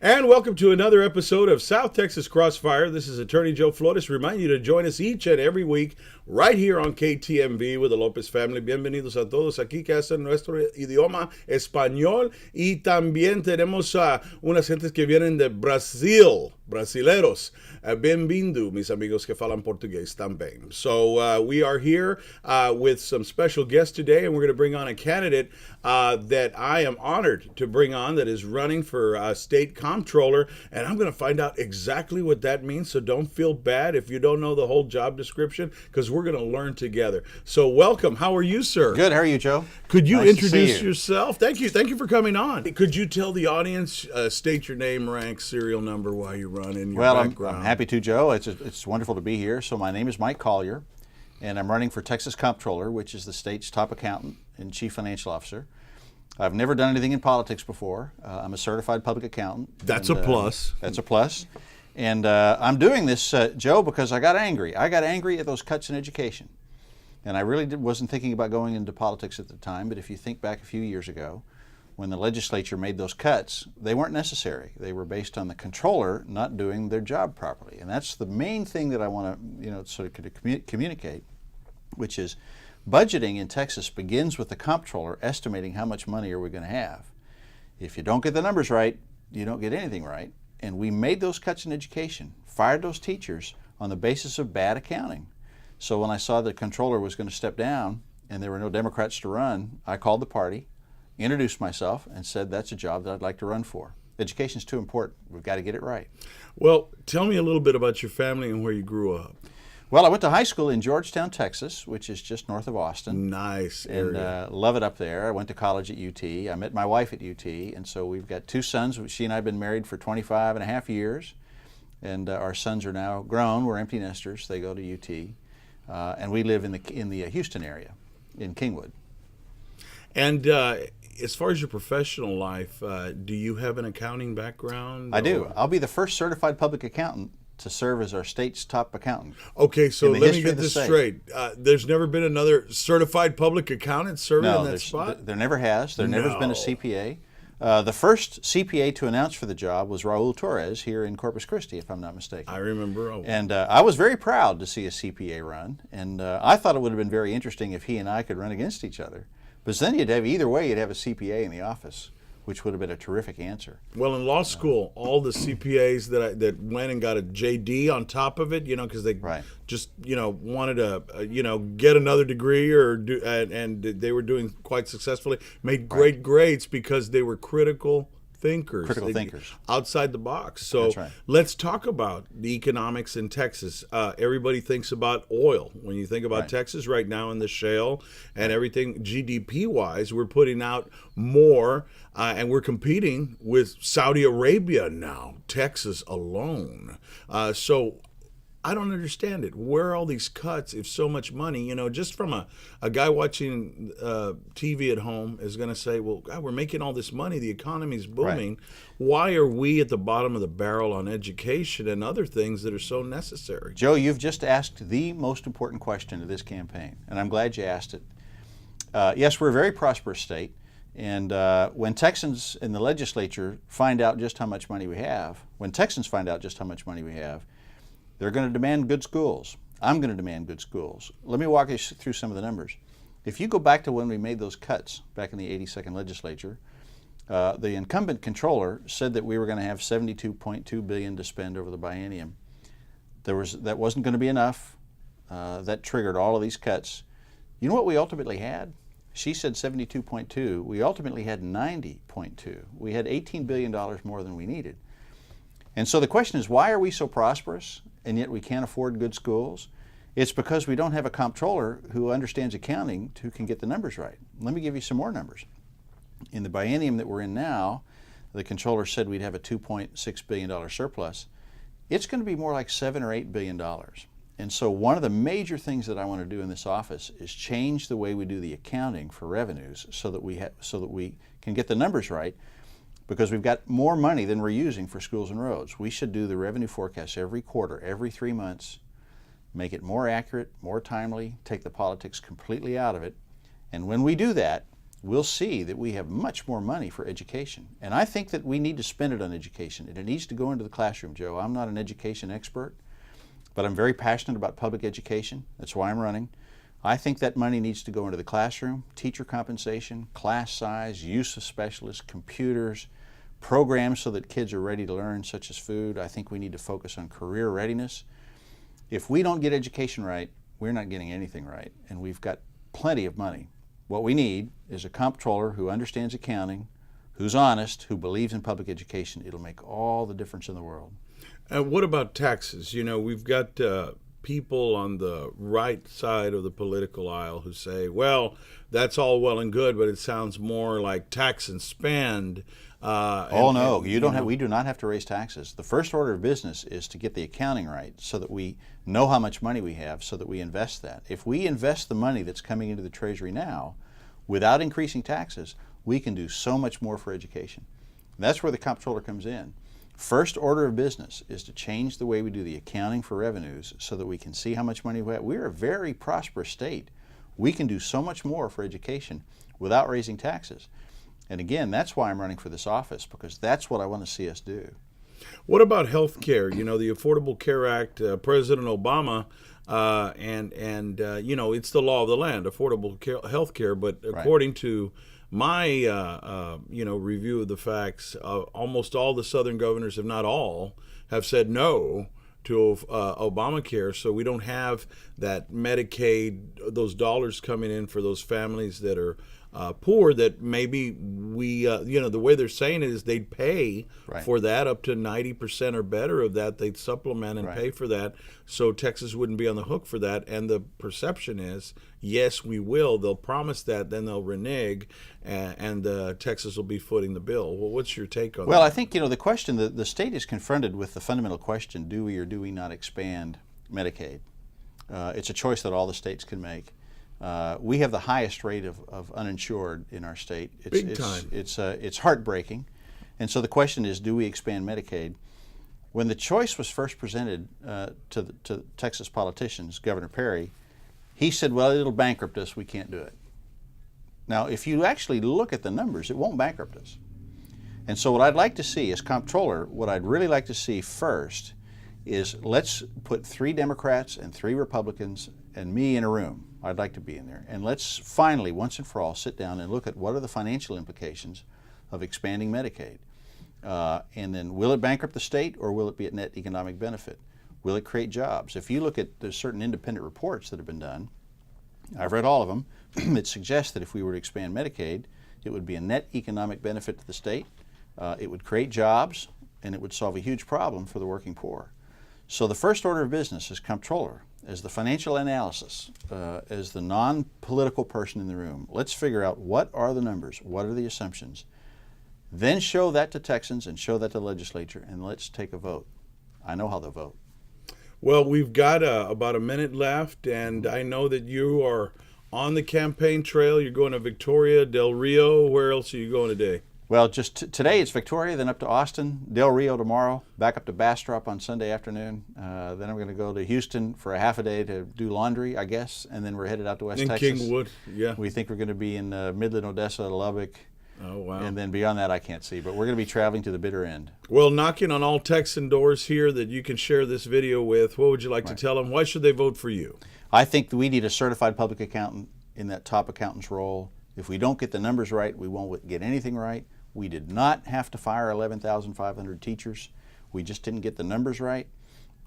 And welcome to another episode of South Texas Crossfire. This is Attorney Joe Flores. Remind you to join us each and every week right here on KTMV with the Lopez family. Bienvenidos a todos aquí que hacen nuestro idioma español. Y también tenemos a unas gentes que vienen de Brasil, brasileros. Bem-vindo, mis amigos que falan portugués también. So we are here with some special guests today, and we're going to bring on a candidate that I am honored to bring on that is running for state comptroller, and I'm going to find out exactly what that means, so don't feel bad if you don't know the whole job description, because we're going to learn together. So welcome. How are you, sir? Good. How are you, Joe? Could you Nice introduce to yourself? Thank you. Thank you for coming on. Could you tell the audience, state your name, rank, serial number, why you run, and your background? I'm happy to, Joe. It's wonderful to be here. So my name is Mike Collier, and I'm running for Texas Comptroller, which is the state's top accountant and chief financial officer. I've never done anything in politics before. I'm a certified public accountant. That's a plus. That's a plus. And I'm doing this, Joe, because I got angry. I got angry at those cuts in education. And I really wasn't thinking about going into politics at the time, but if you think back a few years ago, when the legislature made those cuts, they weren't necessary. They were based on the controller not doing their job properly. And that's the main thing that I want to, sort of communicate, which is budgeting in Texas begins with the comptroller estimating how much money are we going to have. If you don't get the numbers right, you don't get anything right. And we made those cuts in education, fired those teachers on the basis of bad accounting. So when I saw the controller was going to step down and there were no Democrats to run, I called the party, introduced myself, and said that's a job that I'd like to run for. Education's too important. We've got to get it right. Well, tell me a little bit about your family and where you grew up. Well, I went to high school in Georgetown, Texas, which is just north of Austin. Nice area. And love it up there. I went to college at UT. I met my wife at UT, and so we've got two sons. She and I have been married for 25 and a half years, and our sons are now grown. We're empty nesters. They go to UT, and we live in the Houston area, in Kingwood. And as far as your professional life, do you have an accounting background? I do. I'll be the first certified public accountant to serve as our state's top accountant. Okay, so let me get this straight. There's never been another certified public accountant serving in that spot? There never has. There never has been a CPA. The first CPA to announce for the job was Joe Flores here in Corpus Christi, if I'm not mistaken. I remember. And I was very proud to see a CPA run, and I thought it would have been very interesting if he and I could run against each other. But then either way, you'd have a CPA in the office, which would have been a terrific answer. Well, in law school, all the CPAs that went and got a JD on top of it, because they just wanted to get another degree and they were doing quite successfully, made great grades because they were critical thinkers. Outside the box. So let's talk about the economics in Texas. Everybody thinks about oil. When you think about Texas right now in the shale and everything, GDP-wise, we're putting out more and we're competing with Saudi Arabia now, Texas alone. So I don't understand it. Where are all these cuts if so much money, just from a guy watching TV at home is going to say, well, God, we're making all this money. The economy's booming. Why are we at the bottom of the barrel on education and other things that are so necessary? Joe, you've just asked the most important question of this campaign, and I'm glad you asked it. Yes, we're a very prosperous state, and when Texans in the legislature find out just how much money we have, they're going to demand good schools. I'm going to demand good schools. Let me walk you through some of the numbers. If you go back to when we made those cuts back in the 82nd legislature, the incumbent controller said that we were going to have $72.2 billion to spend over the biennium. That wasn't going to be enough. That triggered all of these cuts. You know what we ultimately had? She said 72.2. We ultimately had 90.2. We had $18 billion more than we needed. And so the question is, why are we so prosperous and yet we can't afford good schools? It's because we don't have a comptroller who understands accounting who can get the numbers right. Let me give you some more numbers. In the biennium that we're in now, the controller said we'd have a $2.6 billion surplus. It's going to be more like $7 or $8 billion. And so one of the major things that I want to do in this office is change the way we do the accounting for revenues so that we can get the numbers right, because we've got more money than we're using for schools and roads. We should do the revenue forecast every quarter, every 3 months, make it more accurate, more timely, take the politics completely out of it. And when we do that, we'll see that we have much more money for education. And I think that we need to spend it on education, and it needs to go into the classroom, Joe. I'm not an education expert, but I'm very passionate about public education. That's why I'm running. I think that money needs to go into the classroom, teacher compensation, class size, use of specialists, computers, programs so that kids are ready to learn, such as food. I think we need to focus on career readiness. If we don't get education right, we're not getting anything right, and we've got plenty of money. What we need is a comptroller who understands accounting, who's honest, who believes in public education. It'll make all the difference in the world. What about taxes? You know, we've got people on the right side of the political aisle who say, well, that's all well and good, but it sounds more like tax and spend. We do not have to raise taxes. The first order of business is to get the accounting right so that we know how much money we have so that we invest that. If we invest the money that's coming into the Treasury now without increasing taxes, we can do so much more for education. And that's where the comptroller comes in. First order of business is to change the way we do the accounting for revenues so that we can see how much money we have. We're a very prosperous state. We can do so much more for education without raising taxes. And again, that's why I'm running for this office, because that's what I want to see us do. What about health care? You know, the Affordable Care Act, President Obama, you know, it's the law of the land, affordable health care. But according to my, review of the facts, almost all the Southern governors, if not all, have said no to Obamacare. So we don't have that Medicaid, those dollars coming in for those families that are poor, that maybe we, the way they're saying it is they'd pay for that up to 90% or better of that. They'd supplement and pay for that, so Texas wouldn't be on the hook for that. And the perception is, yes, we will. They'll promise that, then they'll renege, and Texas will be footing the bill. Well, what's your take on that? Well, I think, the question, the state is confronted with the fundamental question, do we or do we not expand Medicaid? It's a choice that all the states can make. We have the highest rate of uninsured in our state. Big time. It's heartbreaking. And so the question is, do we expand Medicaid? When the choice was first presented to Texas politicians, Governor Perry, he said, well, it'll bankrupt us, we can't do it. Now, if you actually look at the numbers, it won't bankrupt us. And so what I'd like to see as comptroller, what I'd really like to see first is, let's put 3 Democrats and 3 Republicans and me in a room. I'd like to be in there. And let's finally, once and for all, sit down and look at what are the financial implications of expanding Medicaid. And then, will it bankrupt the state, or will it be a net economic benefit? Will it create jobs? If you look at, there's certain independent reports that have been done, I've read all of them, that suggest that if we were to expand Medicaid, it would be a net economic benefit to the state, it would create jobs, and it would solve a huge problem for the working poor. So the first order of business as comptroller, as the financial analysis, as the non-political person in the room, let's figure out what are the numbers, what are the assumptions, then show that to Texans and show that to the legislature, and let's take a vote. I know how they'll vote. Well, we've got about a minute left, and I know that you are on the campaign trail. You're going to Victoria, Del Rio. Where else are you going today? Well, just today it's Victoria, then up to Austin, Del Rio tomorrow, back up to Bastrop on Sunday afternoon. Then I'm going to go to Houston for a half a day to do laundry, I guess, and then we're headed out to West Texas. In Kingwood, yeah. We think we're going to be in Midland, Odessa, Lubbock. Oh, wow. And then beyond that, I can't see, but we're going to be traveling to the bitter end. Well, knocking on all Texan doors here that you can share this video with, what would you like to tell them? Why should they vote for you? I think that we need a certified public accountant in that top accountant's role. If we don't get the numbers right, we won't get anything right. We did not have to fire 11,500 teachers. We just didn't get the numbers right.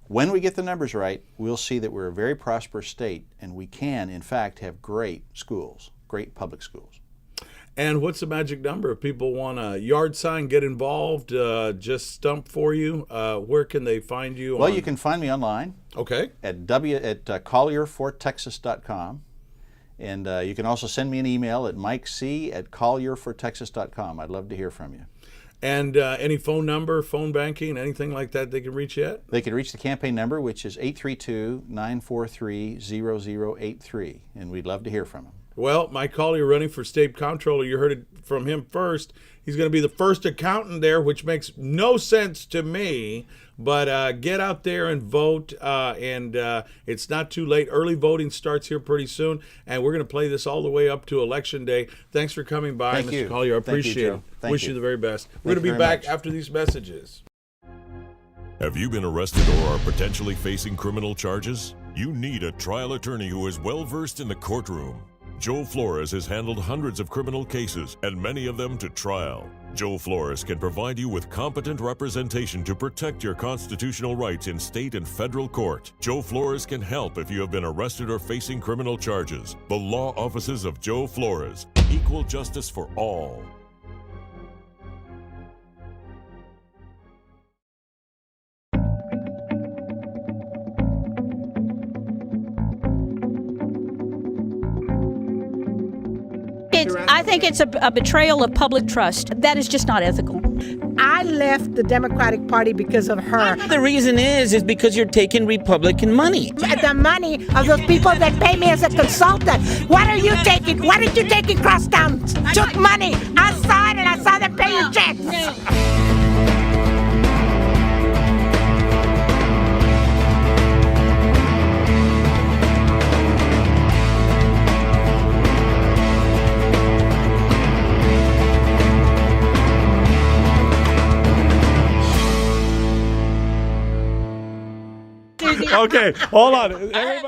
When we get the numbers right, we'll see that we're a very prosperous state, and we can, in fact, have great schools, great public schools. And what's the magic number? If people want a yard sign, get involved, just stump for you, where can they find you? Well, you can find me online. Okay. At collierfortexas.com. And you can also send me an email at mikec@collierfortexas.com. I'd love to hear from you. And any phone number, phone banking, anything like that they can reach you at? They can reach the campaign number, which is 832-943-0083. And we'd love to hear from them. Well, Mike Collier running for state comptroller. You heard it from him first. He's going to be the first accountant there, which makes no sense to me. But get out there and vote, and it's not too late. Early voting starts here pretty soon, and we're going to play this all the way up to Election Day. Thanks for coming by, Thank Mr. you. Collier. I appreciate Joe. it. Wish you the very best. We're going to you be very back much. after these messages. Have you been arrested or are potentially facing criminal charges? You need a trial attorney who is well-versed in the courtroom. Joe Flores has handled hundreds of criminal cases and many of them to trial. Joe Flores can provide you with competent representation to protect your constitutional rights in state and federal court. Joe Flores can help if you have been arrested or facing criminal charges. The law offices of Joe Flores. Equal justice for all. I think it's a betrayal of public trust. That is just not ethical. I left the Democratic Party because of her. The reason is because you're taking Republican money. The money of those people that pay me as a consultant. What are you taking? What did you take in Crosstown? Took money. I saw it and I saw them pay your checks. Okay, hold on. Everybody